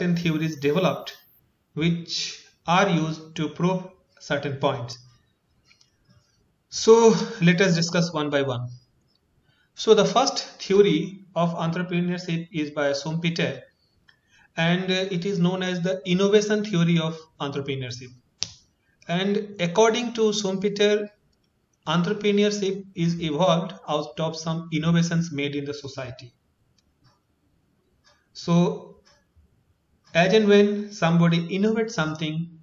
certain theories developed which are used to prove certain points. So let us discuss one by one. So the first theory of entrepreneurship is by Schumpeter, and it is known as the innovation theory of entrepreneurship. And according to Schumpeter, entrepreneurship is evolved out of some innovations made in the society. So as and when somebody innovates something,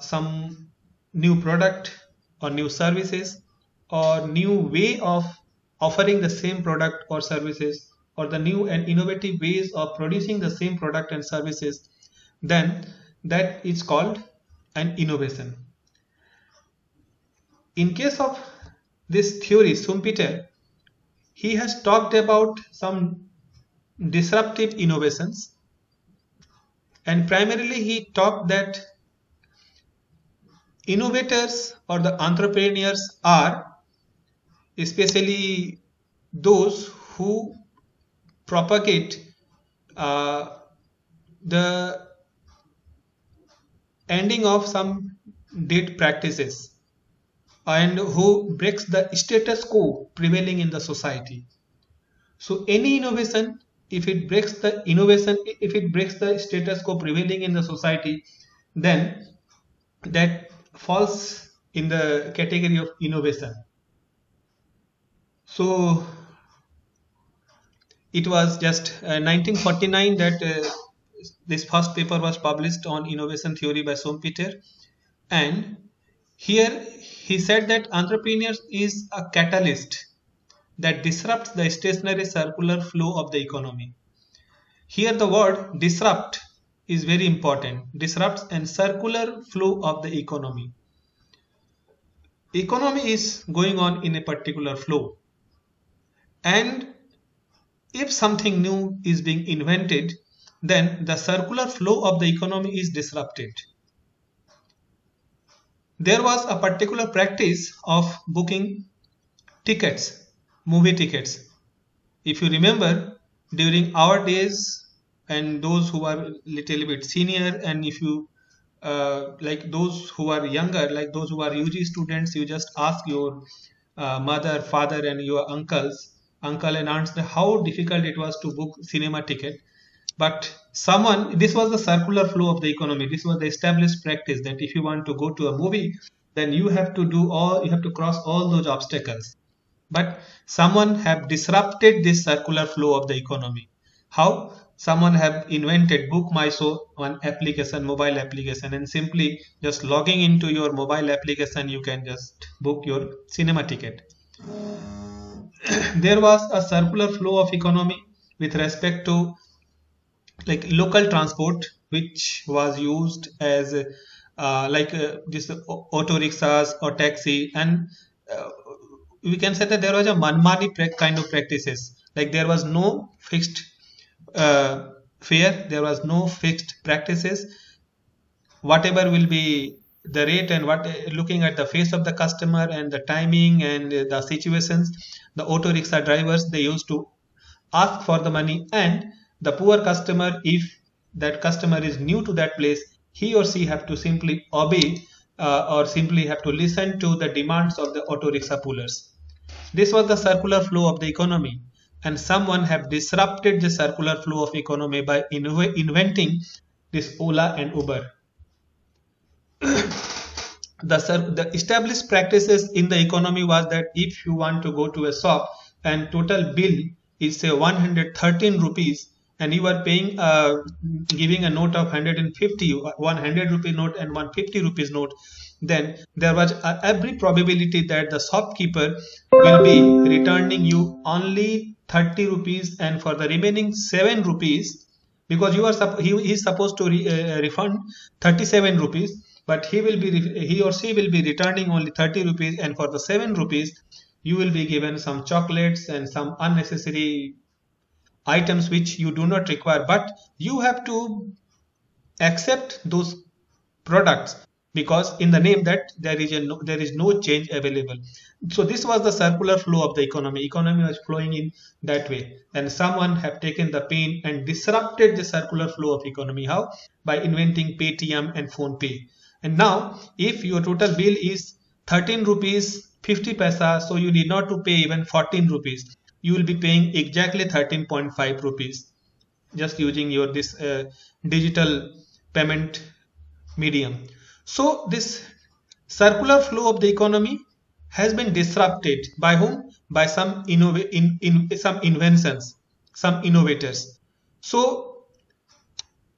some new product or new services or new way of offering the same product or services, or the new and innovative ways of producing the same product and services, then that is called an innovation. In case of this theory, Schumpeter, he has talked about some disruptive innovations, and primarily he talked that innovators or the entrepreneurs are especially those who propagate the ending of some dead practices and who breaks the status quo prevailing in the society. So any innovation, if it breaks the status quo prevailing in the society, then that falls in the category of innovation. So it was just 1949 that this first paper was published on innovation theory by Schumpeter, and here he said that entrepreneurs is a catalyst that disrupts the stationary circular flow of the economy. Here the word disrupt is very important. Disrupts and circular flow of the economy. Economy is going on in a particular flow, and if something new is being invented, then the circular flow of the economy is disrupted. There was a particular practice of booking tickets, movie tickets. If you remember, during our days, and those who are little bit senior, and if you like those who are younger, like those who are UG students, you just ask your mother, father and your uncle and aunts how difficult it was to book cinema ticket. But this was the circular flow of the economy. This was the established practice that if you want to go to a movie, then you have to cross all those obstacles. But someone have disrupted this circular flow of the economy. How? Someone have invented Book My Show, one application, mobile application, and simply just logging into your mobile application, you can just book your cinema ticket. There was a circular flow of economy with respect to like local transport, which was used as this auto rickshaws or taxi, and we can say that there was a manmani kind of practices. Like there was no fixed fare, there was no fixed practices. Whatever will be the rate, and looking at the face of the customer and the timing and the situations, the auto rickshaw drivers, they used to ask for the money, and the poor customer, if that customer is new to that place, he or she have to simply obey or simply have to listen to the demands of the auto rickshaw pullers. This was the circular flow of the economy, and someone have disrupted the circular flow of economy by inventing this Ola and Uber. The established practices in the economy was that if you want to go to a shop and total bill is say 113 rupees, and you are paying giving a note of 150, 100 rupee note and 150 rupees note, then there was every probability that the shopkeeper will be returning you only 30 rupees, and for the remaining 7 rupees, because he is supposed to refund 37 rupees, but he or she will be returning only 30 rupees, and for the 7 rupees you will be given some chocolates and some unnecessary items which you do not require, but you have to accept those products because in the name that there is no change available. So this was the circular flow of the economy. Economy was flowing in that way, and someone have taken the pain and disrupted the circular flow of economy. How? By inventing Paytm and PhonePe. And now if your total bill is 13 rupees 50 paisa, so you need not to pay even 14 rupees. You will be paying exactly 13.5 rupees just using your this digital payment medium. So this circular flow of the economy has been disrupted by whom? By some some inventions, some innovators. So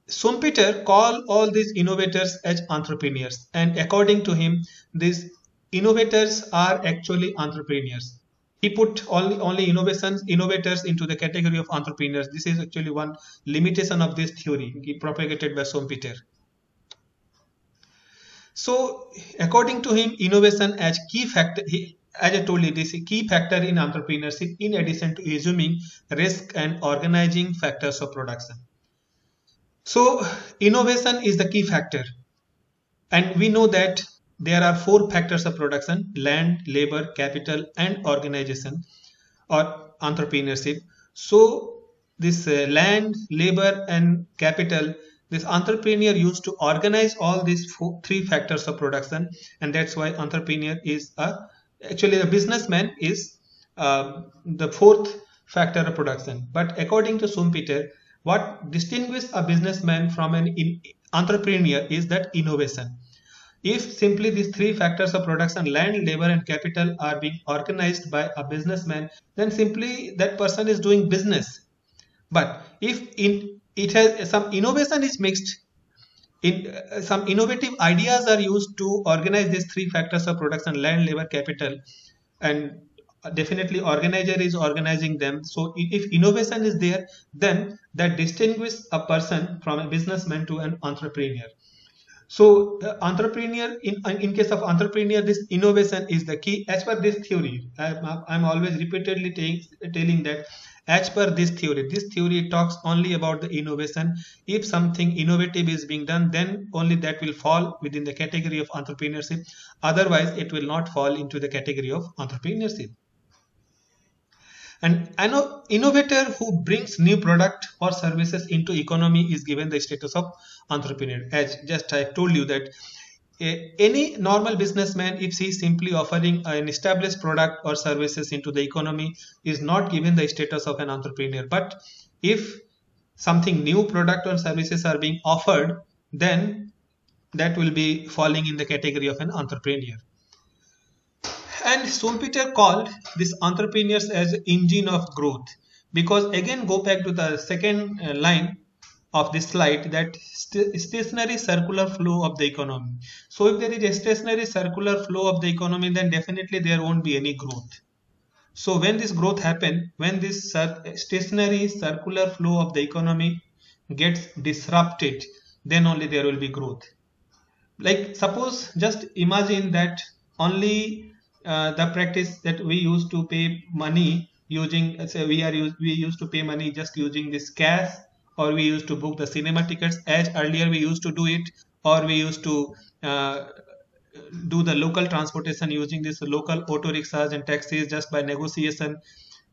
Schumpeter called all these innovators as entrepreneurs, and according to him, these innovators are actually entrepreneurs. He put only innovators into the category of entrepreneurs. This is actually one limitation of this theory propagated by Schumpeter. So according to him, innovation as key factor, as I told you, this is key factor in entrepreneurship in addition to assuming risk and organizing factors of production. So innovation is the key factor, and we know that there are 4 factors of production: land, labor, capital, and organization or entrepreneurship. So this land, labor, and capital, this entrepreneur used to organize all these 3 factors of production, and that's why entrepreneur is actually a businessman is the 4th factor of production. But according to Schumpeter, what distinguishes a businessman from an entrepreneur is that innovation. If simply these 3 factors of production, land, labor, and capital, are being organized by a businessman, then simply that person is doing business. But if it has some innovation is mixed, some innovative ideas are used to organize these 3 factors of production, land, labor, capital, and definitely organizer is organizing them. So if innovation is there, then that distinguishes a person from a businessman to an entrepreneur. So entrepreneur, in case of entrepreneur, this innovation is the key as per this theory. I'm always repeatedly telling that as per this theory talks only about the innovation. If something innovative is being done, then only that will fall within the category of entrepreneurship. Otherwise, it will not fall into the category of entrepreneurship. And an innovator who brings new product or services into economy is given the status of entrepreneur. As just I told you that any normal businessman, if he is simply offering an established product or services into the economy, is not given the status of an entrepreneur. But if something new product or services are being offered, then that will be falling in the category of an entrepreneur. And Schumpeter called these entrepreneurs as engine of growth, because again go back to the second line of this slide, that stationary circular flow of the economy. So if there is a stationary circular flow of the economy, then definitely there won't be any growth. So when this growth happens, when this stationary circular flow of the economy gets disrupted, then only there will be growth. Like suppose, just imagine that only the practice that we used to pay money using, say we used to pay money just using this cash, or we used to book the cinema tickets as earlier we used to do it, or we used to do the local transportation using this local auto rickshaws and taxis just by negotiation.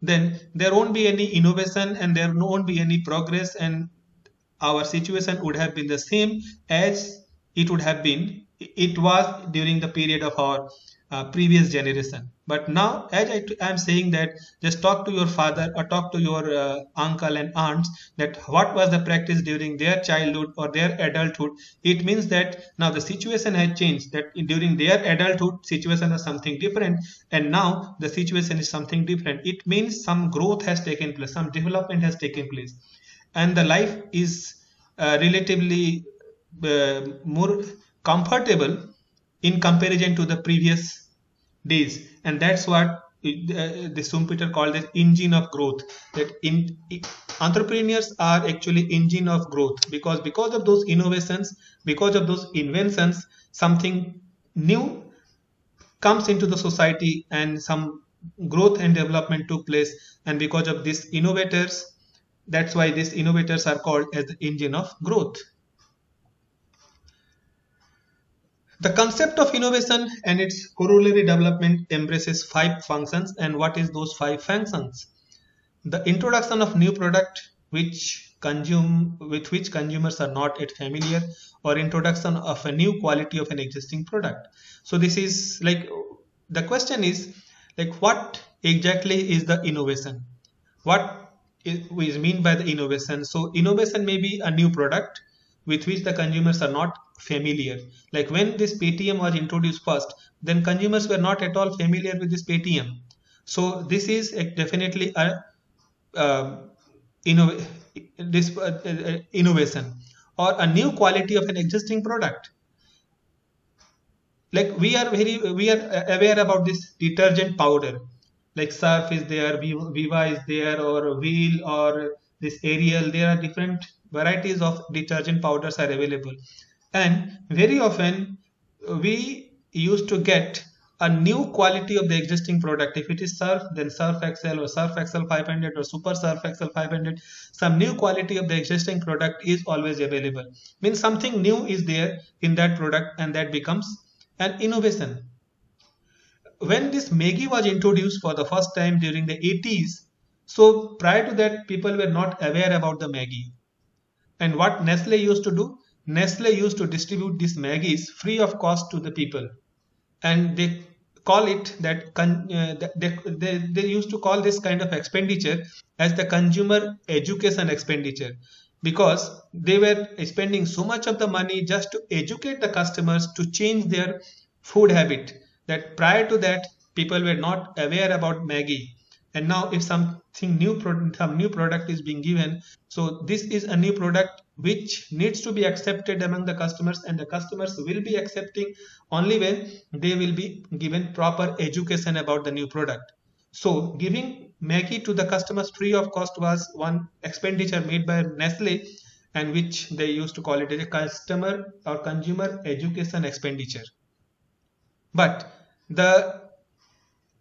Then there won't be any innovation and there won't be any progress, and our situation would have been the same as it was during the period of our previous generation. But now, as I am saying that, just talk to your father or talk to your uncle and aunts that what was the practice during their childhood or their adulthood. It means that now the situation has changed, that during their adulthood situation was something different, and now the situation is something different. It means some growth has taken place, some development has taken place, and the life is relatively more comfortable in comparison to the previous days. And that's what the Schumpeter called as engine of growth, that entrepreneurs are actually engine of growth, because of those innovations, because of those inventions, something new comes into the society and some growth and development took place. And because of these innovators, that's why these innovators are called as the engine of growth. The concept of innovation and its corollary development embraces 5 functions. And what is those 5 functions? The introduction of new product with which consumers are not yet familiar, or introduction of a new quality of an existing product. So this is like, the question is like, what exactly is the innovation? What is mean by the innovation? So innovation may be a new product with which the consumers are not familiar. Like when this Paytm was introduced first, then consumers were not at all familiar with this Paytm. So this is definitely a uh, inno- innovation, or a new quality of an existing product. Like we are aware about this detergent powder, like Surf is there, Viva is there, or Wheel, or this Ariel. There are different varieties of detergent powders are available, and very often we used to get a new quality of the existing product. If it is Surf, then Surf Excel or Surf Excel 500 or Super Surf Excel 500, some new quality of the existing product is always available. Means something new is there in that product, and that becomes an innovation. When this Maggi was introduced for the first time during the 80s, so prior to that, people were not aware about the Maggi. And what Nestle used to do? Nestle used to distribute these Maggis free of cost to the people. And they call it that they used to call this kind of expenditure as the consumer education expenditure, because they were spending so much of the money just to educate the customers to change their food habit, that prior to that people were not aware about Maggi. And now if some new product is being given, so this is a new product which needs to be accepted among the customers, and the customers will be accepting only when they will be given proper education about the new product. So giving Maggi to the customers free of cost was one expenditure made by Nestle, and which they used to call it as a customer or consumer education expenditure. But the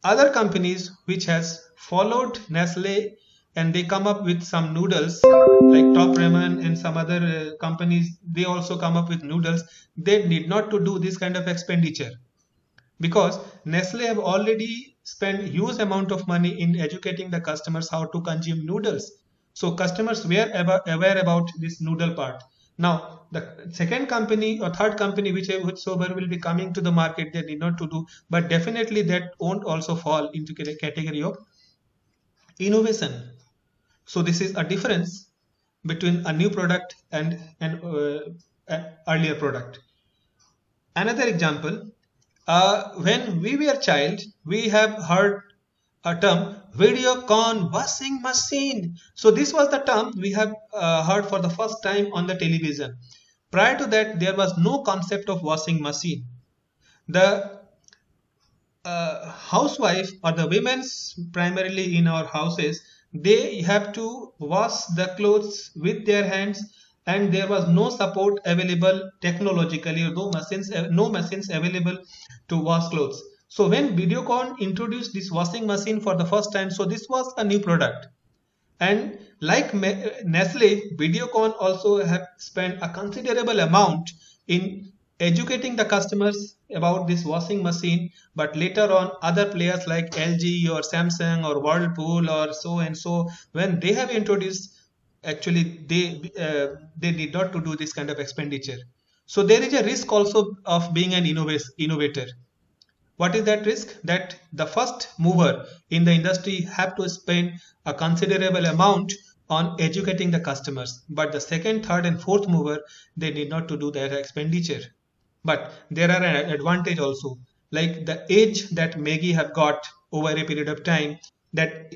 other companies which has followed Nestle, and they come up with some noodles like Top Ramen, and some other companies, they also come up with noodles. They need not to do this kind of expenditure, because Nestle have already spent huge amount of money in educating the customers how to consume noodles. So customers were aware about this noodle part. Now the second company or third company whichsoever will be coming to the market, they need not to do, but definitely that won't also fall into the category of innovation. So this is a difference between a new product and an earlier product. Another example, when we were child, we have heard a term, Videocon washing machine. So this was the term we have heard for the first time on the television. Prior to that, there was no concept of washing machine. The housewife, or the women's primarily in our houses, they have to wash the clothes with their hands, and there was no support available technologically, or no machines available to wash clothes. So when Videocon introduced this washing machine for the first time, so this was a new product. And like Nestle, Videocon also have spent a considerable amount in educating the customers about this washing machine. But later on, other players like LG or Samsung or Whirlpool or so and so, when they have introduced, actually they did not to do this kind of expenditure. So there is a risk also of being an innovator. What is that risk? That the first mover in the industry have to spend a considerable amount on educating the customers, but the second, third and fourth mover, they need not to do that expenditure. But there are an advantage also, like the age that Maggi have got over a period of time, that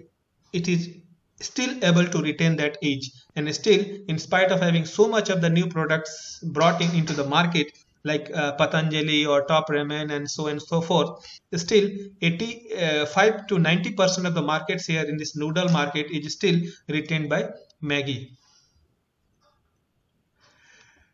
it is still able to retain that age, and still, in spite of having so much of the new products brought into the market, like Patanjali or Top Ramen and so forth, still 85 to 90% of the market share in this noodle market is still retained by Maggi.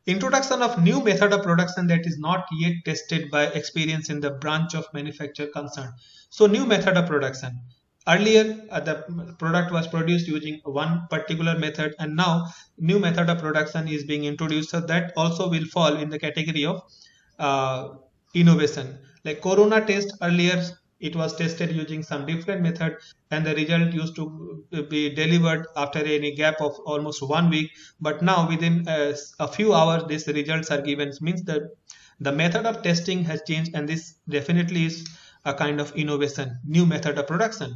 Introduction of new method of production that is not yet tested by experience in the branch of manufacture concerned. So new method of production. Earlier, the product was produced using one particular method, and now new method of production is being introduced. So that also will fall in the category of innovation. Like corona test earlier, it was tested using some different method, and the result used to be delivered after any gap of almost 1 week. But now within a few hours, these results are given. It means that the method of testing has changed, and this definitely is a kind of innovation, new method of production.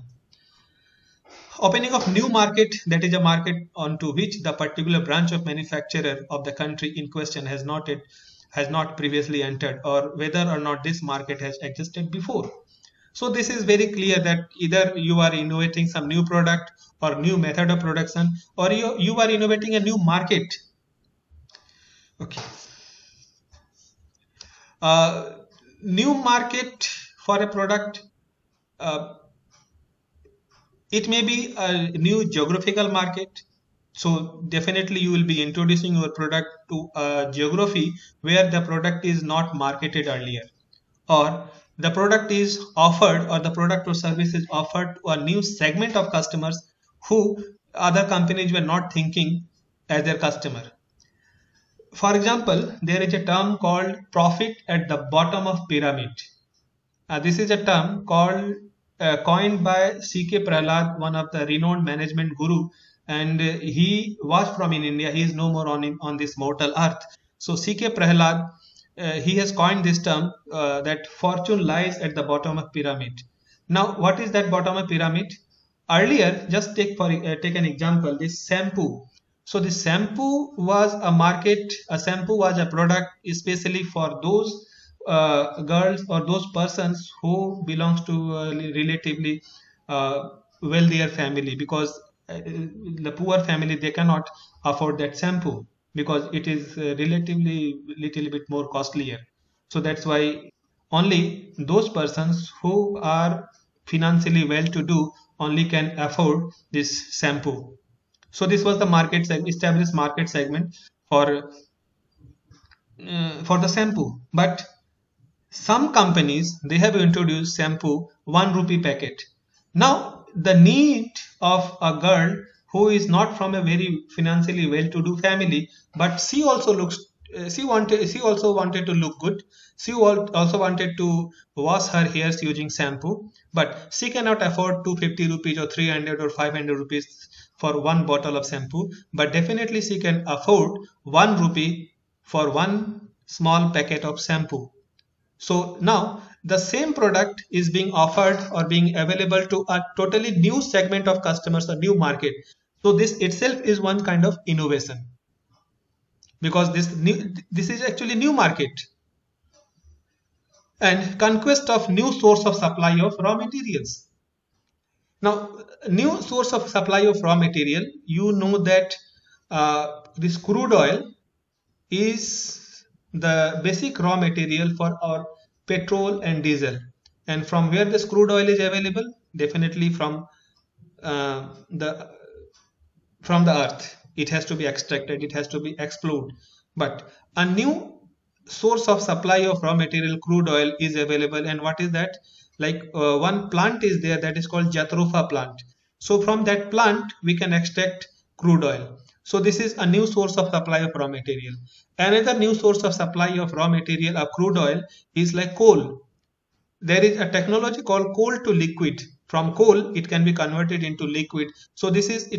Opening of new market, that is a market onto which the particular branch of manufacturer of the country in question has not previously entered, or whether or not this market has existed before. So this is very clear that either you are innovating some new product or new method of production, or you are innovating a new market. Okay. New market for a product. It may be a new geographical market. So definitely you will be introducing your product to a geography where the product is not marketed earlier, or the product is offered, or the product or service is offered to a new segment of customers who other companies were not thinking as their customer. For example, there is a term called profit at the bottom of pyramid. This is a term coined by C.K. Prahalad, one of the renowned management guru, and he was from in India. He is no more on this mortal earth. So C.K. Prahalad, he has coined this term that fortune lies at the bottom of pyramid. Now, what is that bottom of pyramid? Earlier, just take an example, this shampoo. So the shampoo was a market. A shampoo was a product especially for those girls or those persons who belongs to relatively wealthier family, because the poor family, they cannot afford that shampoo because it is relatively little bit more costlier. So that's why only those persons who are financially well to do only can afford this shampoo. So this was the established market segment for the shampoo. But some companies, they have introduced shampoo 1 rupee packet. Now the need of a girl who is not from a very financially well-to-do family, but she also wanted to look good. She also wanted to wash her hairs using shampoo, but she cannot afford 250 rupees or 300 or 500 rupees for one bottle of shampoo. But definitely she can afford 1 rupee for one small packet of shampoo. So now the same product is being offered or being available to a totally new segment of customers, a new market. So this itself is one kind of innovation, because this is actually new market. And conquest of new source of supply of raw materials. Now, new source of supply of raw material, you know that this crude oil is the basic raw material for our petrol and diesel. And from where this crude oil is available? Definitely from the earth. It has to be extracted, it has to be explored. But a new source of supply of raw material, crude oil, is available. And what is that? Like one plant is there that is called Jatropha plant. So from that plant we can extract crude oil. So this is a new source of supply of raw material. Another new source of supply of raw material, of crude oil, is like coal. There is a technology called coal to liquid. From coal it can be converted into liquid. So this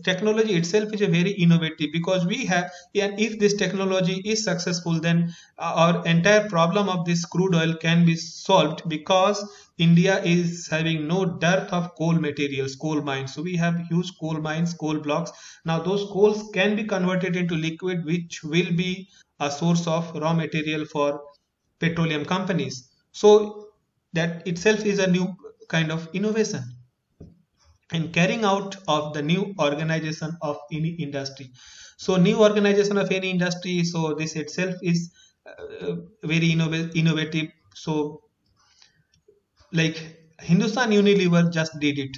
technology itself is a very innovative, because we have, and if this technology is successful, then our entire problem of this crude oil can be solved, because India is having no dearth of coal materials, coal mines. So we have huge coal mines, coal blocks. Now those coals can be converted into liquid, which will be a source of raw material for petroleum companies. So that itself is a new kind of innovation and carrying out of the new organization of any industry. So new organization of any industry, so this itself is very innovative. So like Hindustan Unilever just did it,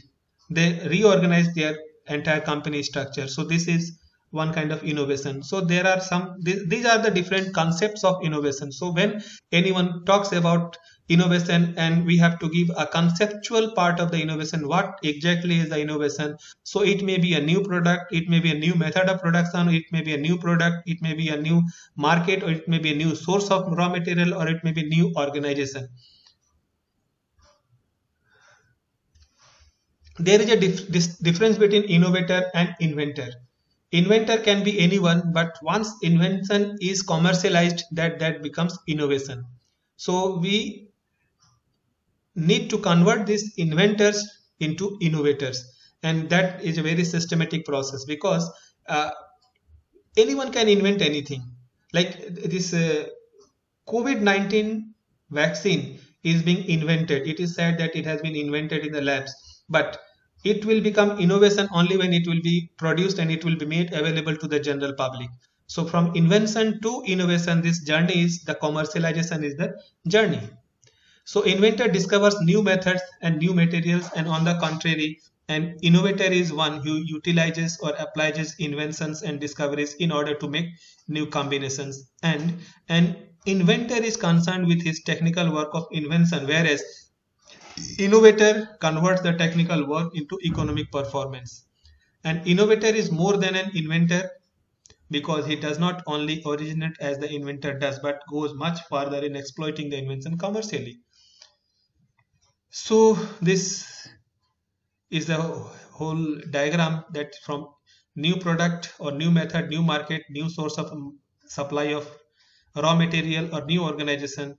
they reorganized their entire company structure. So this is one kind of innovation. So there are these are the different concepts of innovation. So when anyone talks about innovation, and we have to give a conceptual part of the innovation. What exactly is the innovation? So it may be a new product, it may be a new method of production, it may be a new product, it may be a new market, or it may be a new source of raw material, or it may be new organization. There is a difference between innovator and inventor. Inventor can be anyone, but once invention is commercialized, that becomes innovation. So we need to convert these inventors into innovators, and that is a very systematic process, because uh, anyone can invent anything. Like this COVID-19 vaccine is being invented. It is said that it has been invented in the labs, but it will become innovation only when it will be produced and it will be made available to the general public. So from invention to innovation, this journey is the commercialization is the journey. So inventor discovers new methods and new materials, and on the contrary, an innovator is one who utilizes or applies inventions and discoveries in order to make new combinations. And an inventor is concerned with his technical work of invention, whereas innovator converts the technical work into economic performance. An innovator is more than an inventor, because he does not only originate as the inventor does, but goes much further in exploiting the invention commercially. So this is the whole diagram, that from new product or new method, new market, new source of supply of raw material or new organization,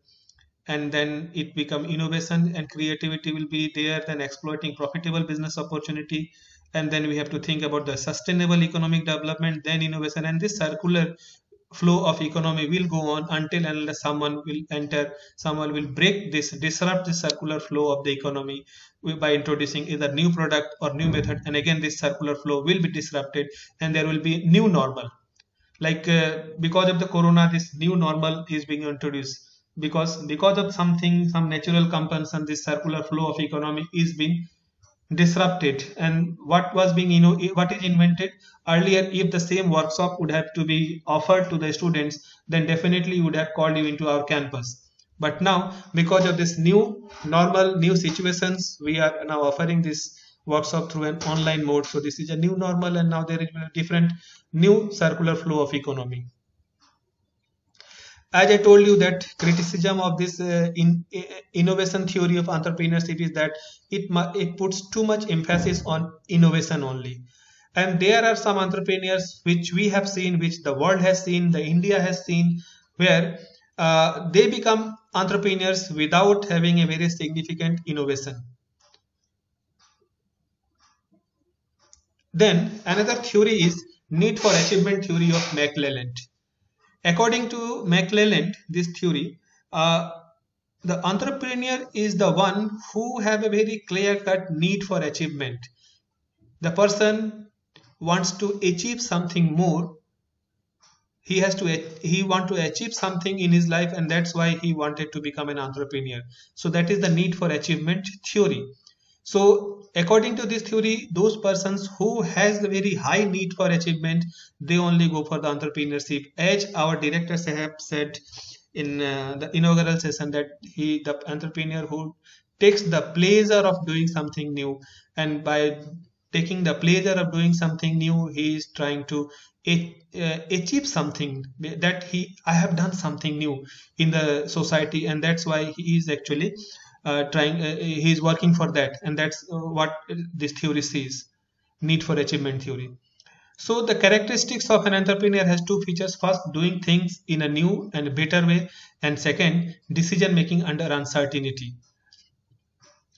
and then it become innovation, and creativity will be there, then exploiting profitable business opportunity, and then we have to think about the sustainable economic development, then innovation, and this circular flow of economy will go on until and unless someone will enter, someone will disrupt this circular flow of the economy by introducing either new product or new method, and again this circular flow will be disrupted, and there will be new normal. Like because of the corona, this new normal is being introduced, because of something, some natural compulsion, this circular flow of economy is being disrupted. And what was being, what is invented earlier, if the same workshop would have to be offered to the students, then definitely would have called you into our campus. But now, because of this new normal, new situations, we are now offering this workshop through an online mode. So this is a new normal, and now there is a different new circular flow of economy. As I told you, that criticism of this innovation theory of entrepreneurship is that it puts too much emphasis on innovation only. And there are some entrepreneurs which we have seen, which the world has seen, the India has seen, where they become entrepreneurs without having a very significant innovation. Then another theory is need for achievement theory of McClelland. According to McClelland, this theory, the entrepreneur is the one who have a very clear-cut need for achievement. The person wants to achieve something more. He want to achieve something in his life, and that's why he wanted to become an entrepreneur. So that is the need for achievement theory. So according to this theory, those persons who has the very high need for achievement, they only go for the entrepreneurship. As our directors have said in the inaugural session, that the entrepreneur who takes the pleasure of doing something new, and by taking the pleasure of doing something new, he is trying to achieve something, that I have done something new in the society, and that's why he is actually he is working for that, and that's what this theory says, need for achievement theory. So the characteristics of an entrepreneur has two features: first, doing things in a new and better way, and second, decision making under uncertainty.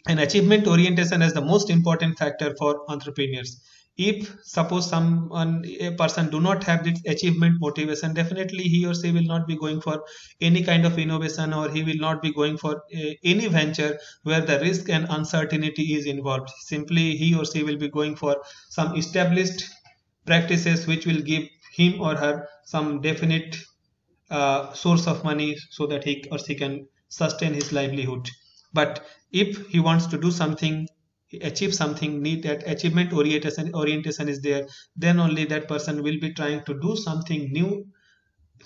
And achievement orientation is the most important factor for entrepreneurs. If suppose a person do not have this achievement motivation, definitely he or she will not be going for any kind of innovation, or he will not be going for any venture where the risk and uncertainty is involved. Simply he or she will be going for some established practices which will give him or her some definite source of money, so that he or she can sustain his livelihood. But if he wants to do something, achieve something, need that achievement orientation is there, then only that person will be trying to do something new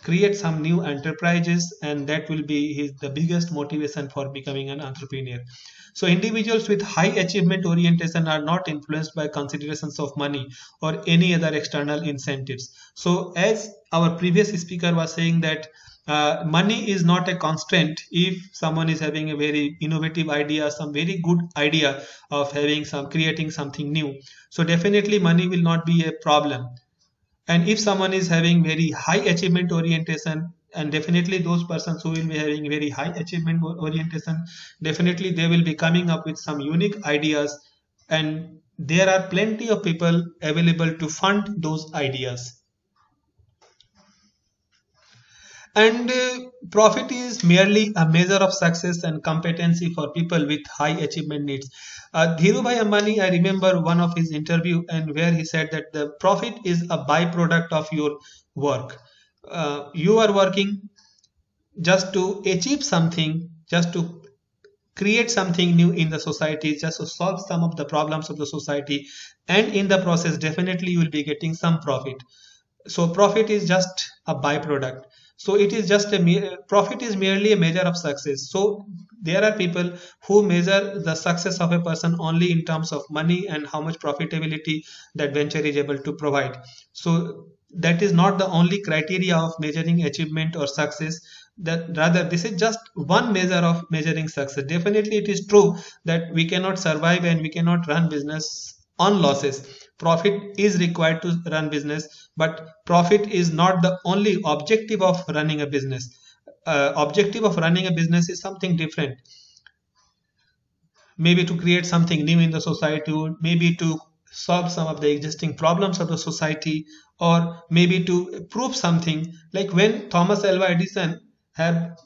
create some new enterprises, and that will be the biggest motivation for becoming an entrepreneur. So individuals with high achievement orientation are not influenced by considerations of money or any other external incentives. So as our previous speaker was saying that money is not a constraint if someone is having a very innovative idea, some very good idea of creating something new. So definitely money will not be a problem. And if someone is having very high achievement orientation, and definitely those persons who will be having very high achievement orientation, definitely they will be coming up with some unique ideas, and there are plenty of people available to fund those ideas. And profit is merely a measure of success and competency for people with high achievement needs. Dhirubhai Ambani, I remember one of his interview, and where he said that the profit is a byproduct of your work. You are working just to achieve something, just to create something new in the society, just to solve some of the problems of the society, and in the process definitely you will be getting some profit. So profit is just a byproduct. So it is just profit is merely a measure of success. So there are people who measure the success of a person only in terms of money and how much profitability that venture is able to provide. So that is not the only criteria of measuring achievement or success. That rather this is just one measure of measuring success. Definitely it is true that we cannot survive and we cannot run business on losses. Profit is required to run business, but profit is not the only objective of running a business. Objective of running a business is something different. Maybe to create something new in the society, maybe to solve some of the existing problems of the society, or maybe to prove something. Like when Thomas Alva Edison have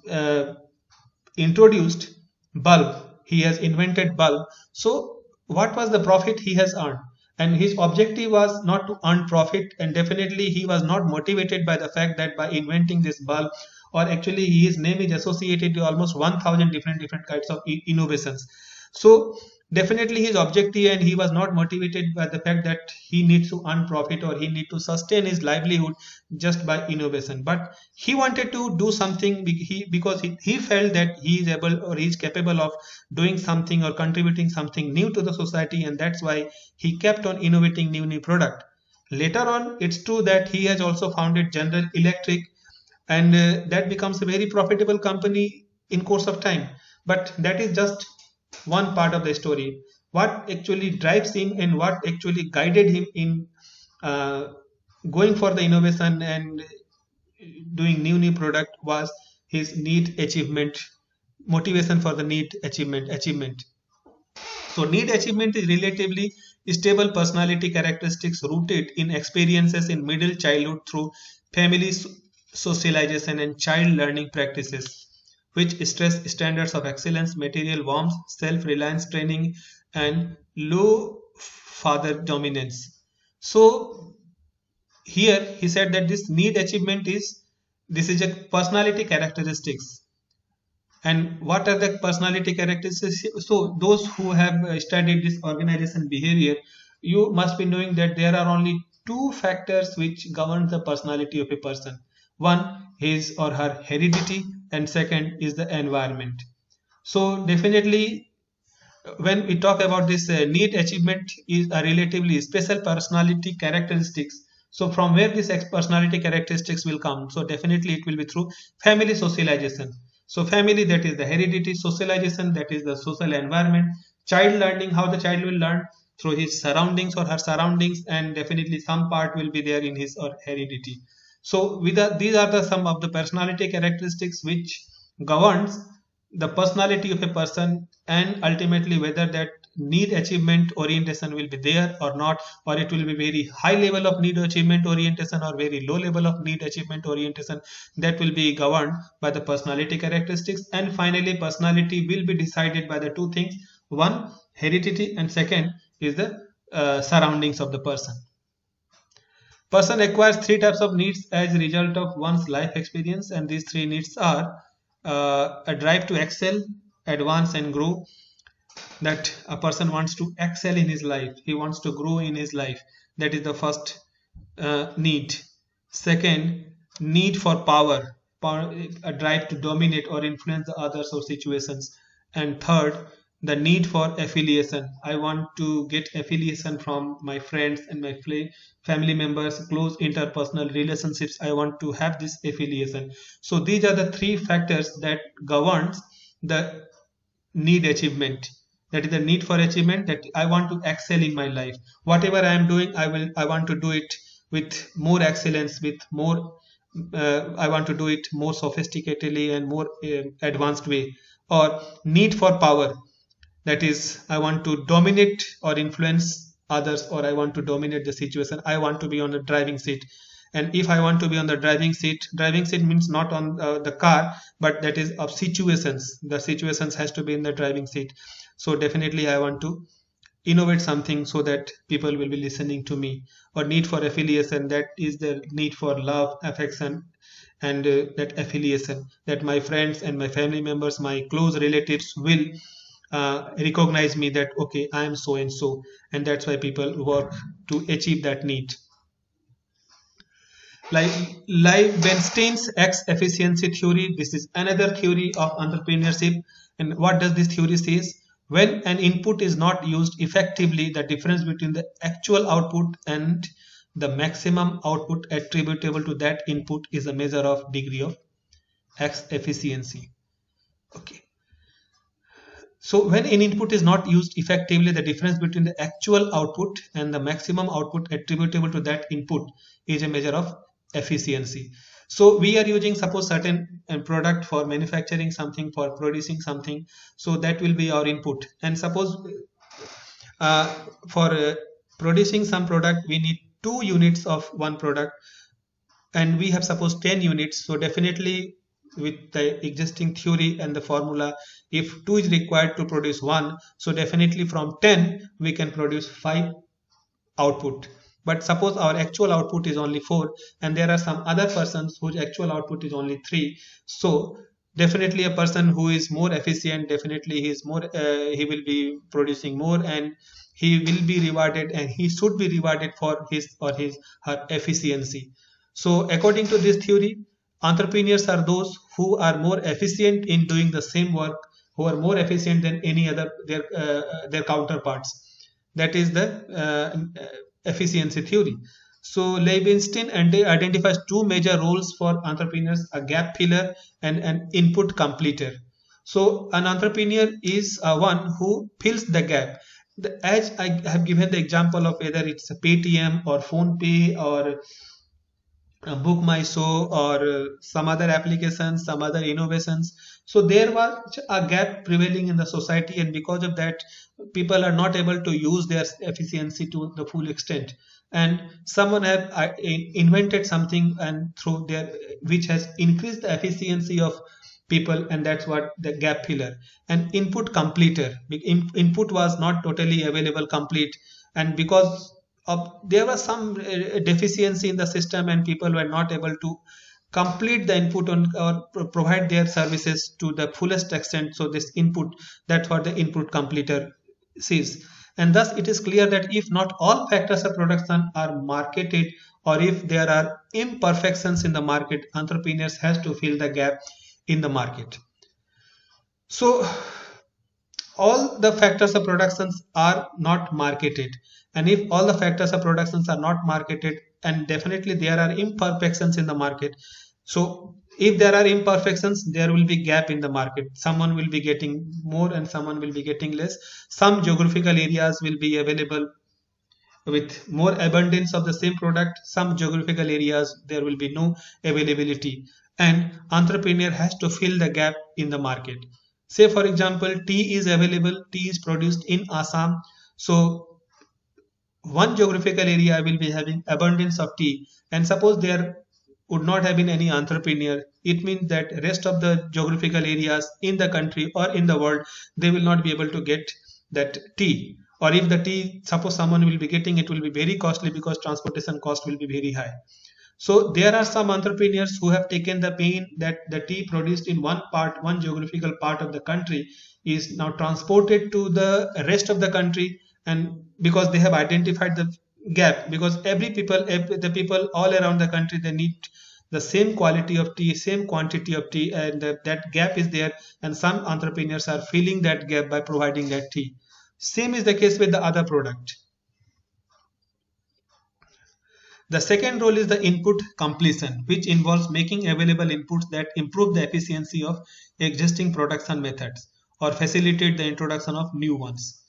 introduced bulb, he has invented bulb. So what was the profit he has earned? And his objective was not to earn profit, and definitely he was not motivated by the fact that by inventing this bulb, or actually his name is associated to almost 1000 different kinds of innovations. So definitely his objective, and he was not motivated by the fact that he needs to earn profit or he need to sustain his livelihood just by innovation, but he wanted to do something because he felt that he is able or he is capable of doing something or contributing something new to the society, and that's why he kept on innovating new product. Later on, it's true that he has also founded General Electric, and that becomes a very profitable company in course of time. But that is just one part of the story. What actually drives him and what actually guided him in going for the innovation and doing new product was his need achievement, motivation for the need achievement. So need achievement is relatively stable personality characteristics rooted in experiences in middle childhood through family socialization and child learning practices, which stress standards of excellence, material warmth, self-reliance training, and low father dominance. So here he said that this need achievement is a personality characteristics. And what are the personality characteristics? So those who have studied this organization behavior, you must be knowing that there are only two factors which govern the personality of a person. One, his or her heredity, and second is the environment. So definitely when we talk about this need achievement is a relatively special personality characteristics. So from where this personality characteristics will come? So definitely it will be through family socialization. So family, that is the heredity, socialization, that is the social environment, child learning, how the child will learn through his surroundings or her surroundings, and definitely some part will be there in his or heredity. So these are some of the personality characteristics which governs the personality of a person, and ultimately whether that need achievement orientation will be there or not, or it will be very high level of need achievement orientation or very low level of need achievement orientation. That will be governed by the personality characteristics. And finally personality will be decided by the two things: one, heredity, and second is the surroundings of the person. Person acquires three types of needs as a result of one's life experience, and these three needs are a drive to excel, advance, and grow. That a person wants to excel in his life, he wants to grow in his life. That is the first need. Second, need for power, a drive to dominate or influence the others or situations. And third, the need for affiliation. I want to get affiliation from my friends and my family members, close interpersonal relationships. I want to have this affiliation. So these are the three factors that governs the need achievement. That is the need for achievement, that I want to excel in my life. Whatever I am doing, I want to do it with more excellence, with more I want to do it more sophisticatedly and more advanced way. Or need for power, that is I want to dominate or influence others, or I want to dominate the situation. I want to be on the driving seat. And if I want to be on the driving seat means not on the car, but that is of situations. The situations has to be in the driving seat. So definitely I want to innovate something so that people will be listening to me. Or need for affiliation, that is the need for love, affection, and that affiliation, that my friends and my family members, my close relatives will recognize me, that okay, I am so and so. And that's why people work to achieve that need. Like Bernstein's X efficiency theory, this is another theory of entrepreneurship. And what does this theory says? When an input is not used effectively, the difference between the actual output and the maximum output attributable to that input is a measure of degree of X efficiency. Okay. So when an input is not used effectively, the difference between the actual output and the maximum output attributable to that input is a measure of efficiency. So we are using, suppose, certain product for manufacturing something, for producing something. So that will be our input. And suppose for producing some product, we need 2 units of one product, and we have suppose 10 units. So definitely with the existing theory and the formula, if 2 is required to produce 1, so definitely from 10 we can produce 5 output. But suppose our actual output is only 4, and there are some other persons whose actual output is only 3. So definitely a person who is more efficient, definitely he is more he will be producing more, and he will be rewarded, and he should be rewarded for his or her efficiency. So according to this theory, entrepreneurs are those who are more efficient in doing the same work, who are more efficient than any other their counterparts. That is the efficiency theory. So Leibniz identifies 2 major roles for entrepreneurs: a gap filler and an input completer. So an entrepreneur is one who fills the gap. As I have given the example of whether it's a Paytm or PhonePe or Book My Show or some other applications, some other innovations. So there was a gap prevailing in the society, and because of that, people are not able to use their efficiency to the full extent. And someone have invented something, and through their which has increased the efficiency of people, and that's what the gap filler. And input completer. Input was not totally available, complete, and because there was some deficiency in the system, and people were not able to complete the input on or provide their services to the fullest extent. So this input, that's what the input completer sees. And thus it is clear that if not all factors of production are marketed, or if there are imperfections in the market, entrepreneurs has to fill the gap in the market. So all the factors of productions are not marketed, and if all the factors of productions are not marketed, and definitely there are imperfections in the market. So if there are imperfections, there will be gap in the market. Someone will be getting more and someone will be getting less. Some geographical areas will be available with more abundance of the same product. Some geographical areas there will be no availability, and entrepreneur has to fill the gap in the market. Say for example, tea is available, tea is produced in Assam. So one geographical area will be having abundance of tea, and suppose there would not have been any entrepreneur, it means that rest of the geographical areas in the country or in the world, they will not be able to get that tea. Or if the tea, suppose someone will be getting, it will be very costly because transportation cost will be very high. So there are some entrepreneurs who have taken the pain that the tea produced in one geographical part of the country is now transported to the rest of the country, and because they have identified the gap, because the people all around the country, they need the same quality of tea, same quantity of tea, and that gap is there, and some entrepreneurs are filling that gap by providing that tea. Same is the case with the other product. The second role is the input completion, which involves making available inputs that improve the efficiency of existing production methods or facilitate the introduction of new ones.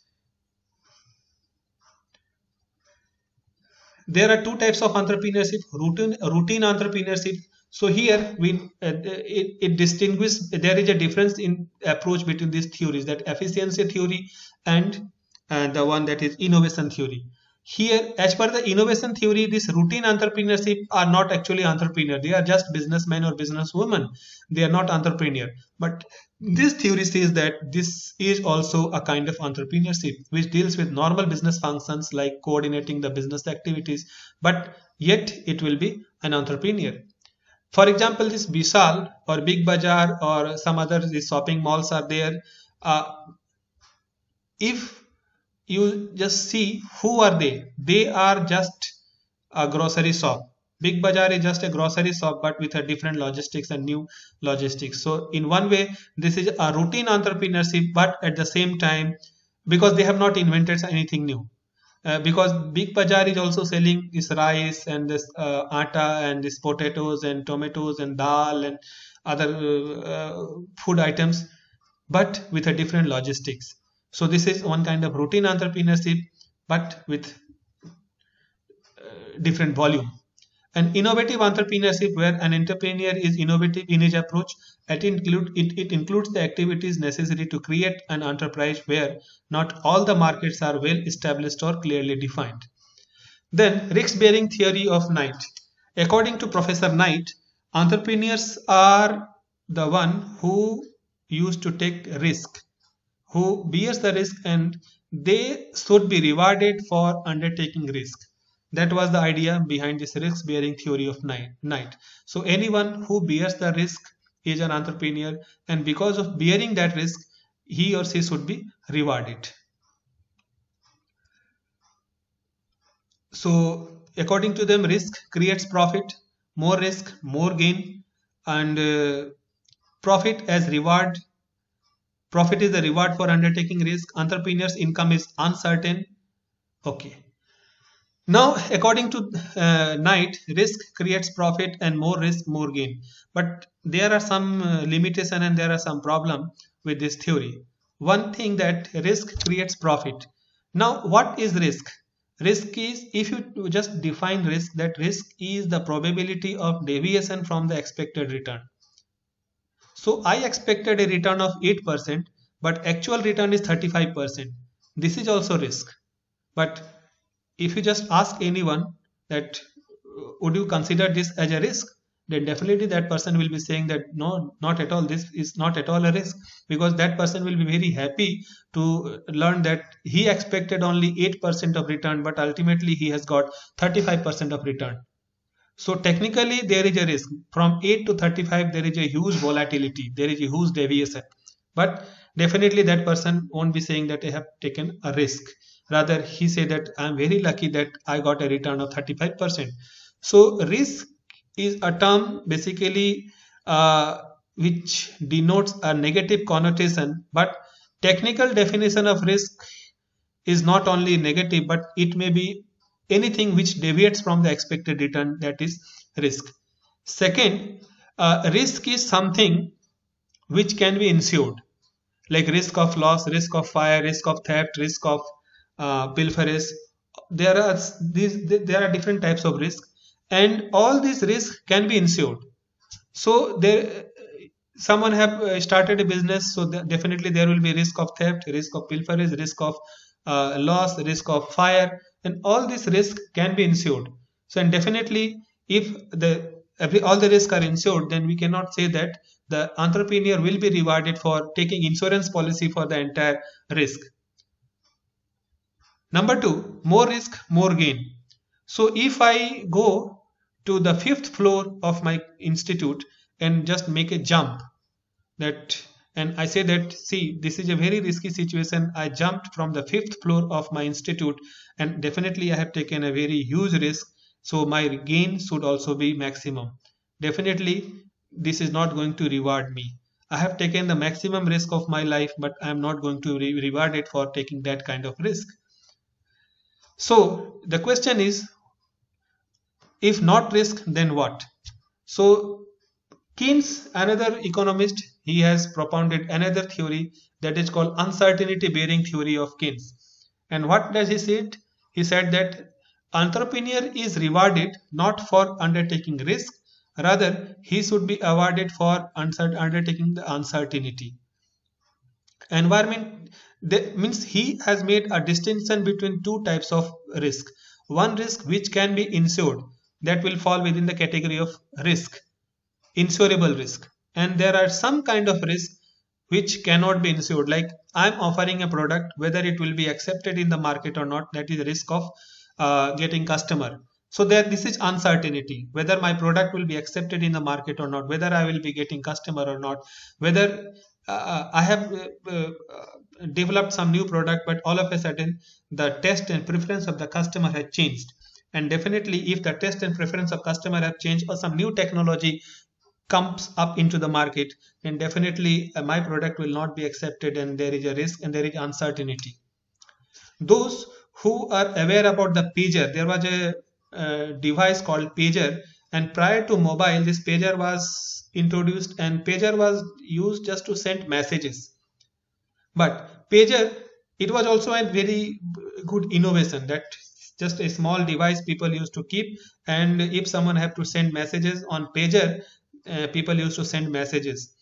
There are two types of entrepreneurship: routine entrepreneurship. So here it distinguishes, there is a difference in approach between these theories, that efficiency theory and the one that is innovation theory. Here, as per the innovation theory, this routine entrepreneurship are not actually entrepreneur. They are just businessmen or businesswomen. They are not entrepreneur. But this theory says that this is also a kind of entrepreneurship which deals with normal business functions like coordinating the business activities, but yet it will be an entrepreneur. For example, this Vishal or Big Bazaar or some other these shopping malls are there. If you just see who are they are just a grocery shop. Big Bazaar is just a grocery shop but with a different logistics and new logistics. So in one way this is a routine entrepreneurship, but at the same time, because they have not invented anything new, because Big Bazaar is also selling this rice and this atta and this potatoes and tomatoes and dal and other food items, but with a different logistics. So this is one kind of routine entrepreneurship, but with different volume. An innovative entrepreneurship, where an entrepreneur is innovative in his approach, it includes the activities necessary to create an enterprise where not all the markets are well established or clearly defined. Then, risk-bearing theory of Knight. According to Professor Knight, entrepreneurs are the one who used to take risk, who bears the risk, and they should be rewarded for undertaking risk. That was the idea behind this risk-bearing theory of Knight. So anyone who bears the risk is an entrepreneur, and because of bearing that risk, he or she should be rewarded. So according to them, risk creates profit, more risk, more gain, and profit as reward. Profit is the reward for undertaking risk. Entrepreneur's income is uncertain. Okay. Now, according to Knight, risk creates profit and more risk, more gain. But there are some limitation and there are some problem with this theory. One thing, that risk creates profit. Now, what is risk? Risk is, if you just define risk, that risk is the probability of deviation from the expected return. So I expected a return of 8%, but actual return is 35%. This is also risk. But if you just ask anyone that would you consider this as a risk, then definitely that person will be saying that no, not at all, this is not at all a risk, because that person will be very happy to learn that he expected only 8% of return, but ultimately he has got 35% of return. So technically there is a risk. From 8 to 35 there is a huge volatility, there is a huge deviation, but definitely that person won't be saying that I have taken a risk. Rather, he say that I am very lucky that I got a return of 35%. So risk is a term basically which denotes a negative connotation, but technical definition of risk is not only negative, but it may be anything which deviates from the expected return, that is risk. Second, risk is something which can be insured, like risk of loss, risk of fire, risk of theft, risk of pilferage. There are different types of risk, and all these risks can be insured. So someone have started a business, so definitely there will be risk of theft, risk of pilferage, risk of loss, risk of fire, and all these risks can be insured. So, and definitely if all the risks are insured, then we cannot say that the entrepreneur will be rewarded for taking insurance policy for the entire risk. Number two, more risk, more gain. So if I go to the 5th floor of my institute and just make a jump, and I say that, see, this is a very risky situation. I jumped from the 5th floor of my institute, and definitely I have taken a very huge risk. So my gain should also be maximum. definitely this is not going to reward me. I have taken the maximum risk of my life, but I am not going to be rewarded for taking that kind of risk. So the question is, if not risk, then what? So Keynes, another economist, he has propounded another theory that is called uncertainty bearing theory of Keynes. And what does he say? He said that entrepreneur is rewarded not for undertaking risk, rather he should be awarded for undertaking the uncertainty. Environment means he has made a distinction between two types of risk. One risk which can be insured, that will fall within the category of risk, insurable risk, and there are some kind of risk which cannot be insured, like I'm offering a product, whether it will be accepted in the market or not, that is the risk of getting customer. So there, this is uncertainty, whether my product will be accepted in the market or not, whether I will be getting customer or not, whether I have developed some new product, but all of a sudden the taste and preference of the customer has changed. And definitely if the taste and preference of customer have changed, or some new technology comes up into the market, then definitely my product will not be accepted, and there is a risk and there is uncertainty. Those who are aware about the pager, there was a device called pager, and prior to mobile this pager was introduced, and pager was used just to send messages. But pager, it was also a very good innovation, that just a small device people used to keep, and if someone have to send messages on pager, people used to send messages.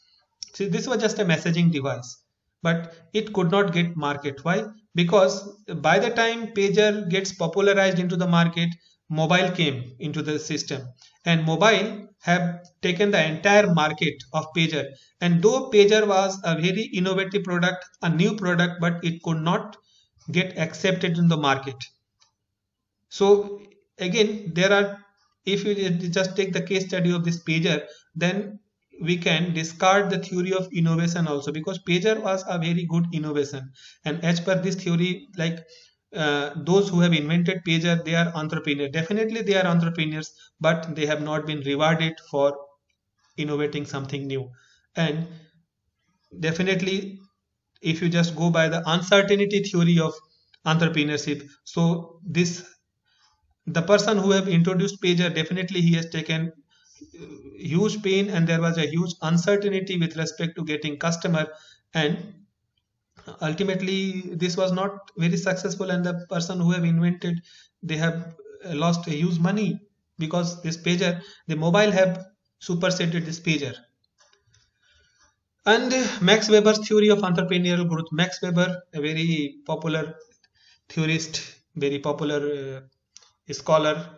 See, this was just a messaging device, but it could not get market. Why? Because by the time pager gets popularized into the market, mobile came into the system, and mobile have taken the entire market of pager. And though pager was a very innovative product, a new product, but it could not get accepted in the market. So again, there are, if you just take the case study of this pager, then we can discard the theory of innovation also, because pager was a very good innovation. And as per this theory, like those who have invented pager, they are entrepreneurs. Definitely they are entrepreneurs, but they have not been rewarded for innovating something new. And definitely if you just go by the uncertainty theory of entrepreneurship, so this, the person who have introduced pager, definitely he has taken huge pain, and there was a huge uncertainty with respect to getting customer, and ultimately this was not very successful, and the person who have invented, they have lost a huge money, because this pager, the mobile have superseded this pager. And Max Weber's theory of entrepreneurial growth. Max Weber, a very popular theorist, very popular scholar,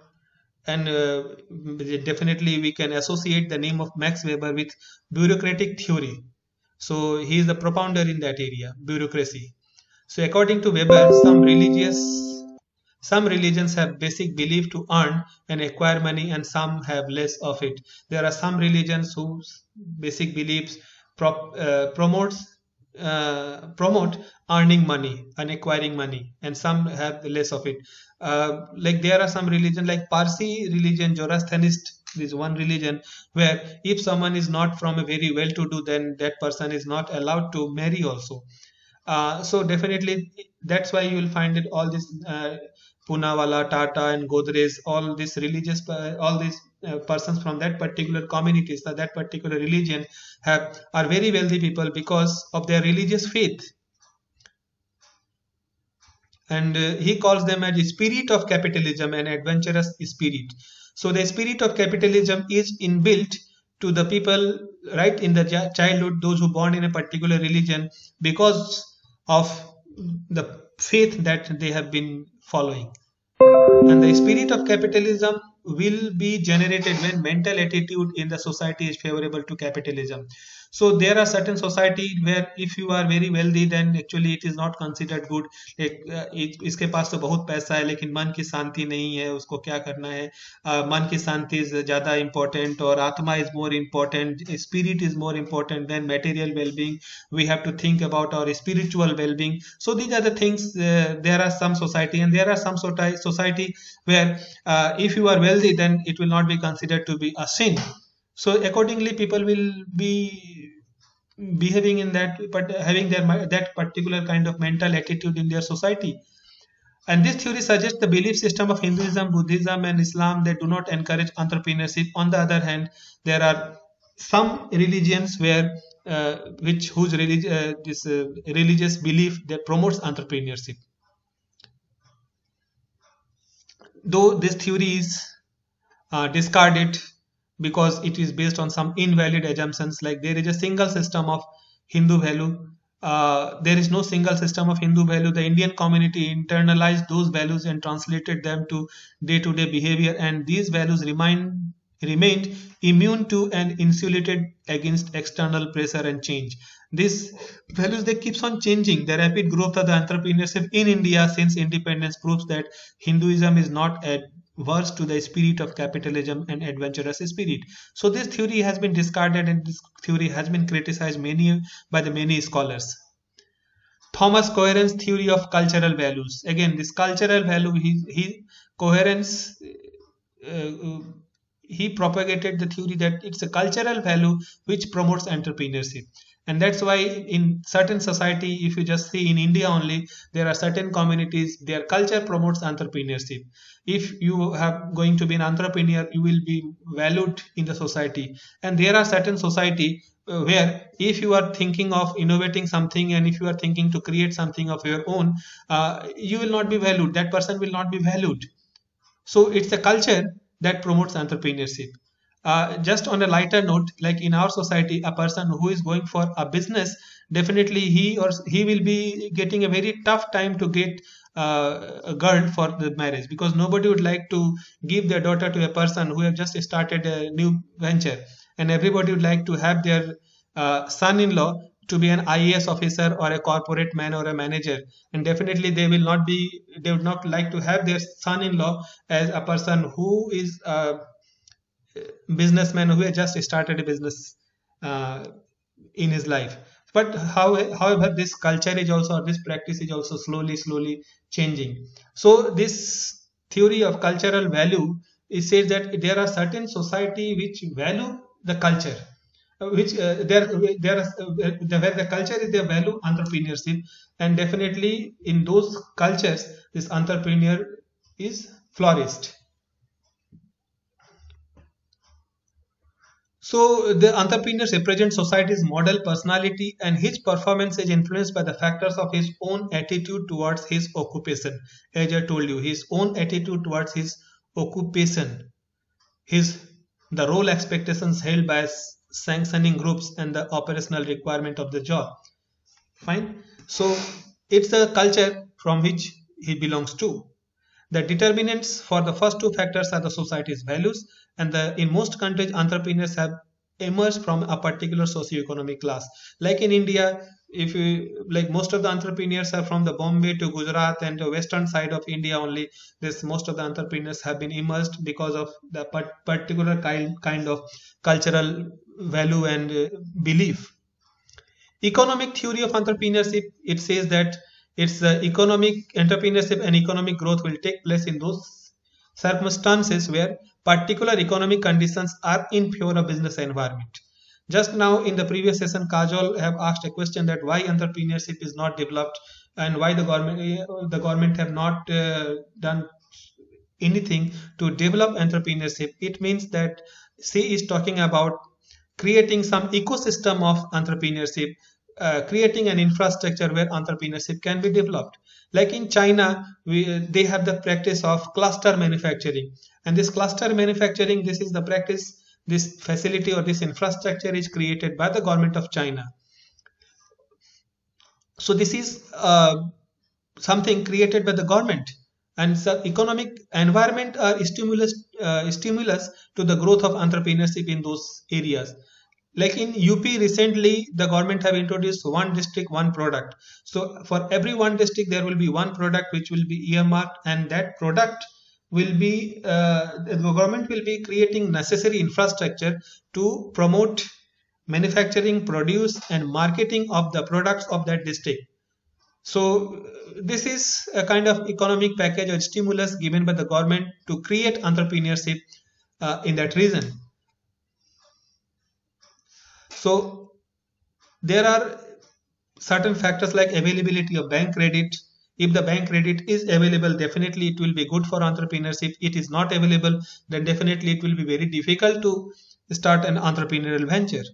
and definitely we can associate the name of Max Weber with bureaucratic theory. So he is the propounder in that area, bureaucracy. So according to Weber, some religions have basic belief to earn and acquire money, and some have less of it. There are some religions whose basic beliefs promote earning money and acquiring money, and some have less of it. Like there are some religion like Parsi religion, Zoroastrianist is one religion, where if someone is not from a very well-to-do, then that person is not allowed to marry also. So definitely that's why you will find it, all this Poonawalla, Tata and Godrej, all these religious, all these persons from that particular communities, that particular religion are very wealthy people because of their religious faith. And he calls them as the spirit of capitalism, an adventurous spirit. So the spirit of capitalism is inbuilt to the people right in the childhood, those who born in a particular religion, because of the faith that they have been following. And the spirit of capitalism will be generated when mental attitude in the society is favorable to capitalism. So there are certain society where if you are very wealthy, then actually it is not considered good. इसके पास तो बहुत पैसा है लेकिन मन की शांति नहीं है, उसको क्या करना है? मन की शांति ज़्यादा important, और आत्मा is more important, spirit is more important than material well-being. We have to think about our spiritual well-being. So these are the things. There are some society, and there are some society where if you are wealthy, then it will not be considered to be a sin. So accordingly people will be behaving in that, but having that particular kind of mental attitude in their society. And this theory suggests the belief system of Hinduism, Buddhism, and Islam that do not encourage entrepreneurship. On the other hand, there are some religions where religious belief that promotes entrepreneurship. Though this theory is discarded because it is based on some invalid assumptions, like there is a single system of Hindu value. There is no single system of Hindu value. The Indian community internalized those values and translated them to day-to-day behavior, and these values remained immune to and insulated against external pressure and change. These values, they keeps on changing. The rapid growth of the entrepreneurship in India since independence proves that Hinduism is not adverse to the spirit of capitalism and adventurous spirit. So this theory has been discarded, and this theory has been criticized by the many scholars. Thomas Coheren's theory of cultural values. Again, this cultural value, Coherence, he propagated the theory that it's a cultural value which promotes entrepreneurship. And that's why in certain society, if you just see in India only, there are certain communities, their culture promotes entrepreneurship. If you have going to be an entrepreneur, you will be valued in the society. And there are certain society where if you are thinking of innovating something, and if you are thinking to create something of your own, you will not be valued. That person will not be valued. So it's a culture that promotes entrepreneurship. Just on a lighter note, like in our society, a person who is going for a business, definitely he will be getting a very tough time to get a girl for the marriage, because nobody would like to give their daughter to a person who have just started a new venture, and everybody would like to have their son-in-law to be an IAS officer or a corporate man or a manager. And definitely they would not like to have their son-in-law as a person who is a businessman who has just started a business in his life. But however, this culture is also, this practice is also slowly changing. So this theory of cultural value, it says that there are certain society which value the culture, which where the culture is, their value entrepreneurship, and definitely in those cultures this entrepreneur is flourished. So the entrepreneur represents society's model personality, and his performance is influenced by the factors of his own attitude towards his occupation. As I told you, his own attitude towards his occupation, the role expectations held by sanctioning groups, and the operational requirement of the job. Fine. So it's the culture from which he belongs to. The determinants for the first two factors are the society's values, and in most countries, entrepreneurs have emerged from a particular socio-economic class. Like in India, if you like, most of the entrepreneurs are from the Bombay to Gujarat and the western side of India only. Most of the entrepreneurs have been emerged because of the particular kind of cultural value and belief. Economic theory of entrepreneurship, it says that it's the economic entrepreneurship and economic growth will take place in those circumstances where particular economic conditions are in favor of business environment. Just now in the previous session, Kajol have asked a question that why entrepreneurship is not developed, and why the government have not done anything to develop entrepreneurship. It means that she is talking about creating some ecosystem of entrepreneurship, creating an infrastructure where entrepreneurship can be developed. Like in China, they have the practice of cluster manufacturing, and this cluster manufacturing, this is the practice, this facility or this infrastructure is created by the government of China. So this is something created by the government, and so economic environment are stimulus to the growth of entrepreneurship in those areas. Like in UP recently, the government have introduced one district, one product. So for every one district, there will be one product which will be earmarked, and that product will be, the government will be creating necessary infrastructure to promote manufacturing, produce and marketing of the products of that district. So this is a kind of economic package or stimulus given by the government to create entrepreneurship in that region. So there are certain factors like availability of bank credit. If the bank credit is available, definitely it will be good for entrepreneurs. If it is not available, then definitely it will be very difficult to start an entrepreneurial venture.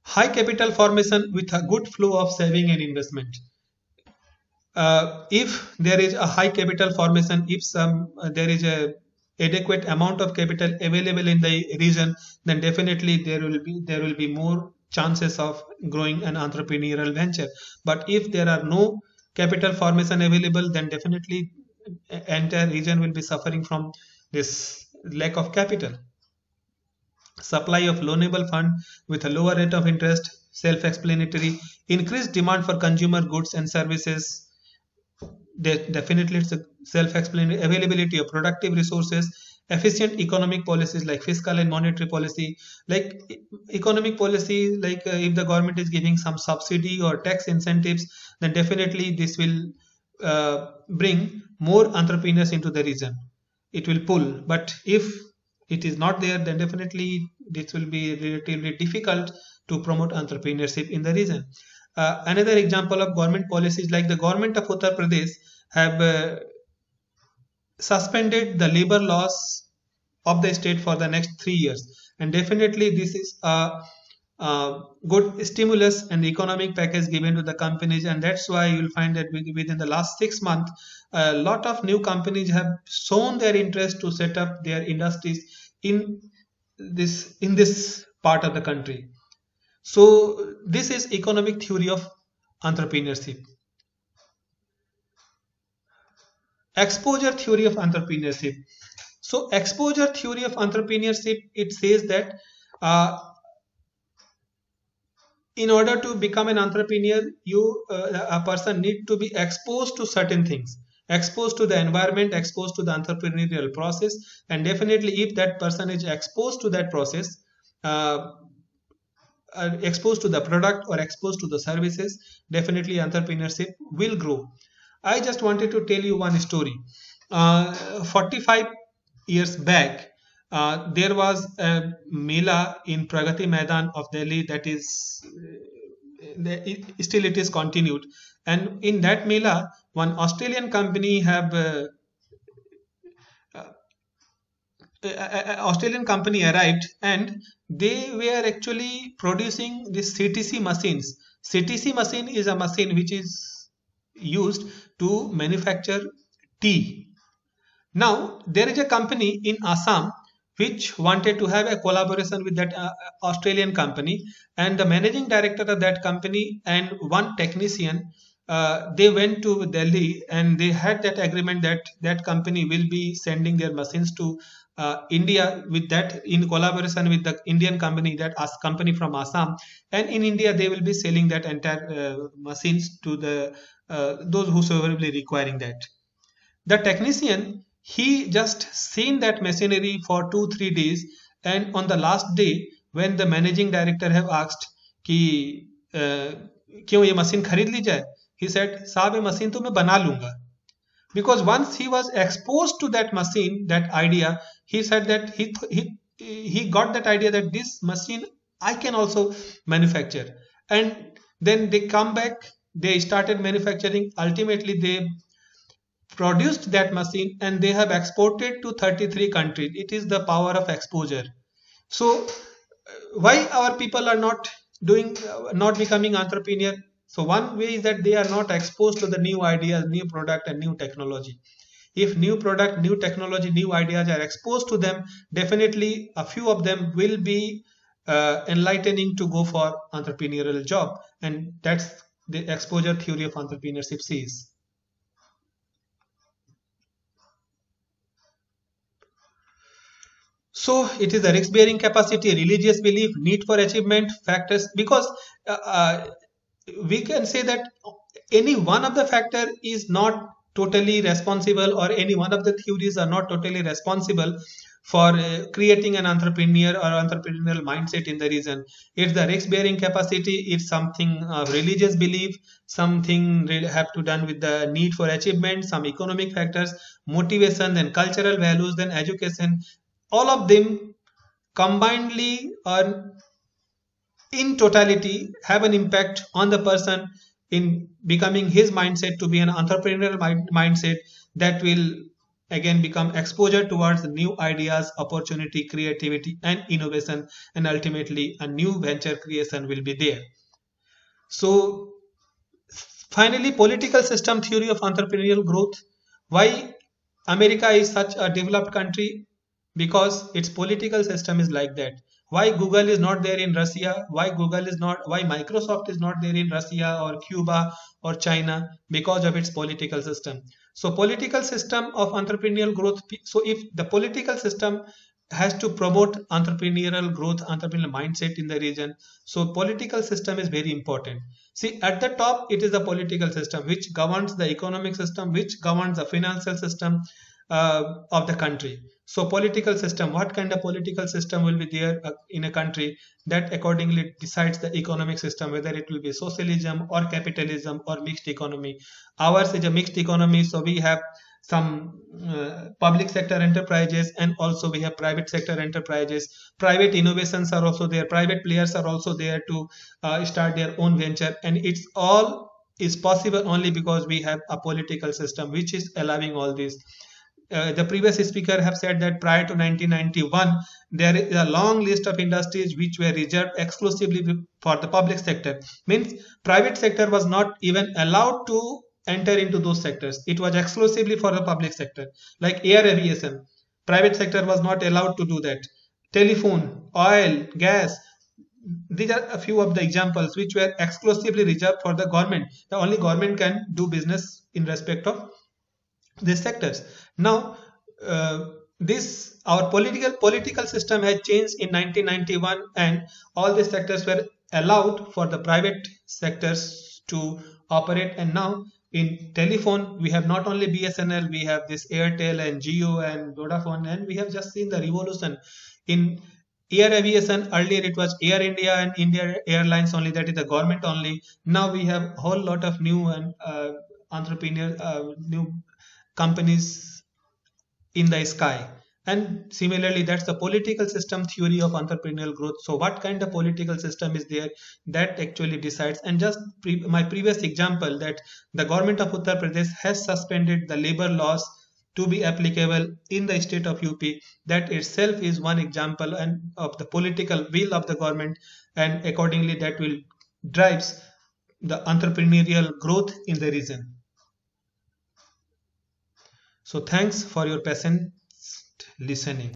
High capital formation with a good flow of saving and investment. If there is a high capital formation, if there is a adequate amount of capital available in the region, then definitely there will be more chances of growing an entrepreneurial venture. But if there are no capital formation available, then definitely entire region will be suffering from this lack of capital. Supply of loanable fund with a lower rate of interest, self-explanatory. Increased demand for consumer goods and services. Definitely it's a self-explanatory. Availability of productive resources, efficient economic policies like fiscal and monetary policy. Like economic policy, like if the government is giving some subsidy or tax incentives, then definitely this will bring more entrepreneurs into the region. It will pull. But if it is not there, then definitely this will be relatively difficult to promote entrepreneurship in the region. Another example of government policies, like the government of Uttar Pradesh have suspended the labor laws of the state for the next 3 years, and definitely this is a good stimulus and economic package given to the companies, and that's why you'll find that within the last 6 months a lot of new companies have shown their interest to set up their industries in this part of the country. So this is economic theory of entrepreneurship. Exposure theory of entrepreneurship. So exposure theory of entrepreneurship, it says that in order to become an entrepreneur, a person need to be exposed to certain things, exposed to the environment, exposed to the entrepreneurial process, and definitely if that person is exposed to that process, exposed to the product or exposed to the services, definitely entrepreneurship will grow. I just wanted to tell you one story. 45 years back, there was a Mela in Pragati Maidan of Delhi, that is still it is continued, and in that Mela one Australian company Australian company arrived, and they were actually producing these CTC machines. CTC machine is a machine which is used to manufacture tea. Now there is a company in Assam which wanted to have a collaboration with that Australian company, and the managing director of that company and one technician, they went to Delhi and they had that agreement that that company will be sending their machines to India, with that in collaboration with the Indian company, that company from Assam, and in India they will be selling that entire machines to the those whosoever will be requiring that. The technician, he just seen that machinery for 2-3 days, and on the last day when the managing director have asked कि क्यों ये machine खरीद ली जाए, he said साहब ये machine तो मैं बना लूंगा. Because once he was exposed to that machine, that idea, he said that he got that idea that this machine I can also manufacture, and then they come back, they started manufacturing. Ultimately they produced that machine and they have exported to 33 countries. It is the power of exposure. So why our people are not becoming entrepreneur? So one way is that they are not exposed to the new ideas, new product and new technology. If new product, new technology, new ideas are exposed to them, definitely a few of them will be enlightening to go for entrepreneurial job, and that's the exposure theory of entrepreneurship says. So it is the risk bearing capacity, religious belief, need for achievement, factors, because we can say that any one of the factor is not totally responsible, or any one of the theories are not totally responsible for creating an entrepreneur or entrepreneurial mindset in the region. It's the risk bearing capacity, it's something of religious belief, something have to done with the need for achievement, some economic factors, motivation, then cultural values, then education. All of them combinedly are in totality have an impact on the person in becoming his mindset to be an entrepreneurial mindset that will again become exposure towards new ideas, opportunity, creativity and innovation, and ultimately a new venture creation will be there. So finally, political system theory of entrepreneurial growth. Why America is such a developed country? Because its political system is like that. Why Google is not there in Russia? Why Google is not? Why Microsoft is not there in Russia or Cuba or China? Because of its political system. So political system of entrepreneurial growth. So if the political system has to promote entrepreneurial growth, entrepreneurial mindset in the region, so political system is very important. See, at the top, it is the political system which governs the economic system, which governs the financial system of the country. So, political system, what kind of political system will be there in a country, that accordingly decides the economic system, whether it will be socialism or capitalism or mixed economy. Ours is a mixed economy, so we have some public sector enterprises and also we have private sector enterprises. Private innovations are also there, private players are also there to start their own venture, and it's all is possible only because we have a political system which is allowing all this. The previous speaker have said that prior to 1991 there is a long list of industries which were reserved exclusively for the public sector. Means private sector was not even allowed to enter into those sectors. It was exclusively for the public sector. Like air aviation, private sector was not allowed to do that. Telephone, oil, gas, these are a few of the examples which were exclusively reserved for the government. The only government can do business in respect of these sectors. Now this our political system has changed in 1991 and all these sectors were allowed for the private sectors to operate. And now in telephone we have not only BSNL, we have this Airtel and Jio and Vodafone, and we have just seen the revolution in air aviation. Earlier it was Air India and India Airlines only, that is the government only. Now we have a whole lot of new and new companies in the sky. And similarly, that's the political system theory of entrepreneurial growth. So what kind of political system is there that actually decides? And just my previous example, that the government of Uttar Pradesh has suspended the labor laws to be applicable in the state of UP. That itself is one example and of the political will of the government, and accordingly that will drives the entrepreneurial growth in the region. So thanks for your patient listening.